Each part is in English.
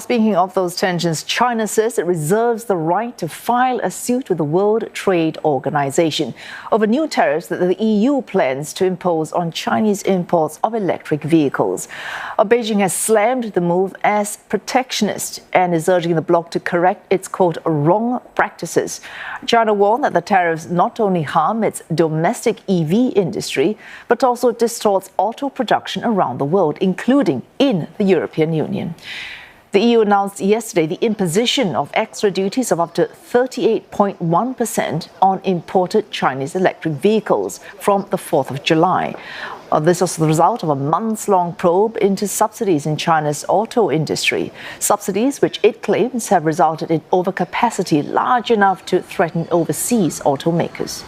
Speaking of those tensions, China says it reserves the right to file a suit with the World Trade Organization over new tariffs that the EU plans to impose on Chinese imports of electric vehicles. Beijing has slammed the move as protectionist and is urging the bloc to correct its, quote, wrong practices. China warned that the tariffs not only harm its domestic EV industry, but also distorts auto production around the world, including in the European Union. The EU announced yesterday the imposition of extra duties of up to 38.1% on imported Chinese electric vehicles from the 4th of July. This was the result of a months-long probe into subsidies in China's auto industry. Subsidies which it claims have resulted in overcapacity large enough to threaten overseas automakers.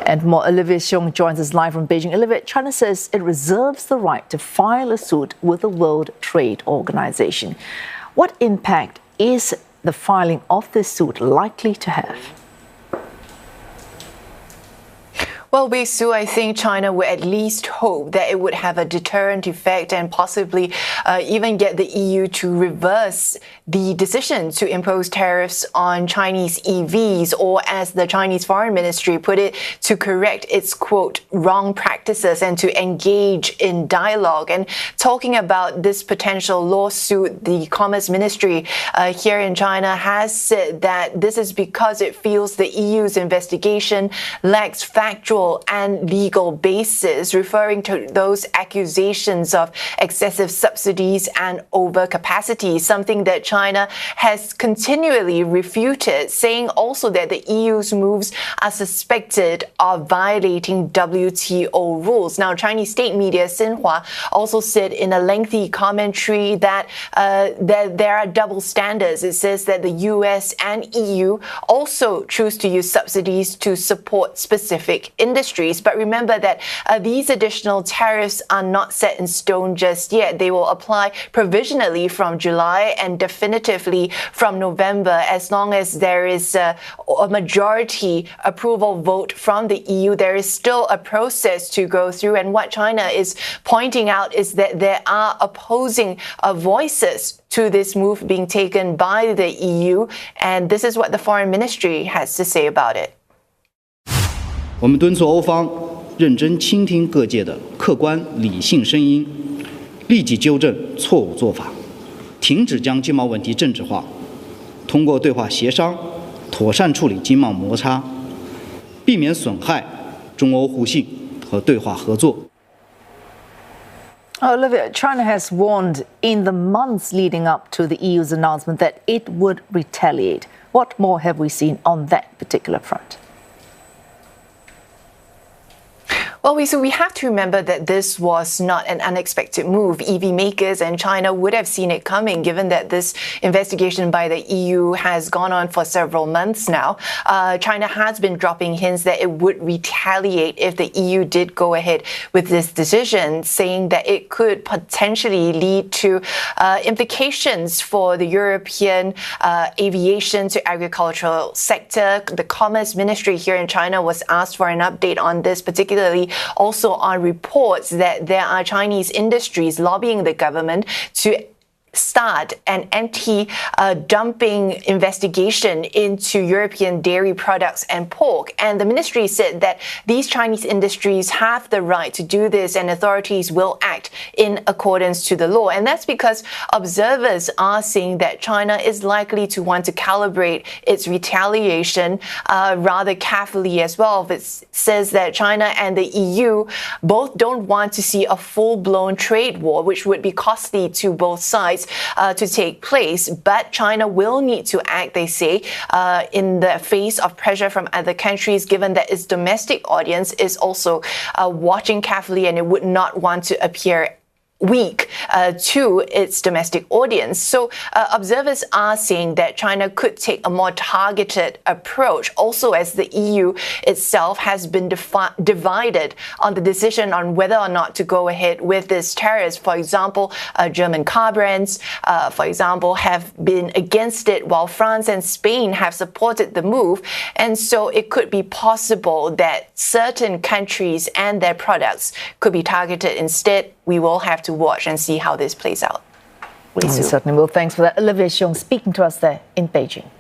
And more, Olivia Siong joins us live from Beijing. Olivia, China says it reserves the right to file a suit with the World Trade Organization. What impact is the filing of this suit likely to have? Well, Wei-Su, I think China would at least hope that it would have a deterrent effect and possibly even get the EU to reverse the decision to impose tariffs on Chinese EVs, or as the Chinese Foreign Ministry put it, to correct its, quote, wrong practices and to engage in dialogue. And talking about this potential lawsuit, the Commerce Ministry here in China has said that this is because it feels the EU's investigation lacks factual and legal basis, referring to those accusations of excessive subsidies and overcapacity, something that China has continually refuted, saying also that the EU's moves are suspected of violating WTO rules. Now, Chinese state media Xinhua also said in a lengthy commentary that there are double standards. It says that the US and EU also choose to use subsidies to support specific industries. But remember that these additional tariffs are not set in stone just yet. They will apply provisionally from July and definitively from November, as long as there is a majority approval vote from the EU. There is still a process to go through. And what China is pointing out is that there are opposing voices to this move being taken by the EU. And this is what the Foreign Ministry has to say about it. 我们敦促欧方认真倾听各界的客观理性声音，立即纠正错误做法，停止将经贸问题政治化，通过对话协商妥善处理经贸摩擦，避免损害中欧互信和对话合作。 Olivia, China has warned in the months leading up to the EU's announcement that it would retaliate. What more have we seen on that particular front? Well, so we have to remember that this was not an unexpected move. EV makers and China would have seen it coming, given that this investigation by the EU has gone on for several months now. China has been dropping hints that it would retaliate if the EU did go ahead with this decision, saying that it could potentially lead to implications for the European aviation to agricultural sector. The Commerce Ministry here in China was asked for an update on this, particularly also on reports that there are Chinese industries lobbying the government to start an anti-dumping investigation into European dairy products and pork. And the ministry said that these Chinese industries have the right to do this and authorities will act in accordance to the law. And that's because observers are saying that China is likely to want to calibrate its retaliation rather carefully as well. It says that China and the EU both don't want to see a full-blown trade war, which would be costly to both sides, to take place, but China will need to act, they say, in the face of pressure from other countries, given that its domestic audience is also watching carefully and it would not want to appear weak to its domestic audience. So observers are saying that China could take a more targeted approach, also as the EU itself has been divided on the decision on whether or not to go ahead with this tariffs. For example, German car brands, for example, have been against it, while France and Spain have supported the move. And so it could be possible that certain countries and their products could be targeted instead. We will have to watch and see how this plays out. We certainly will. Thanks for that. Olivia Siong speaking to us there in Beijing.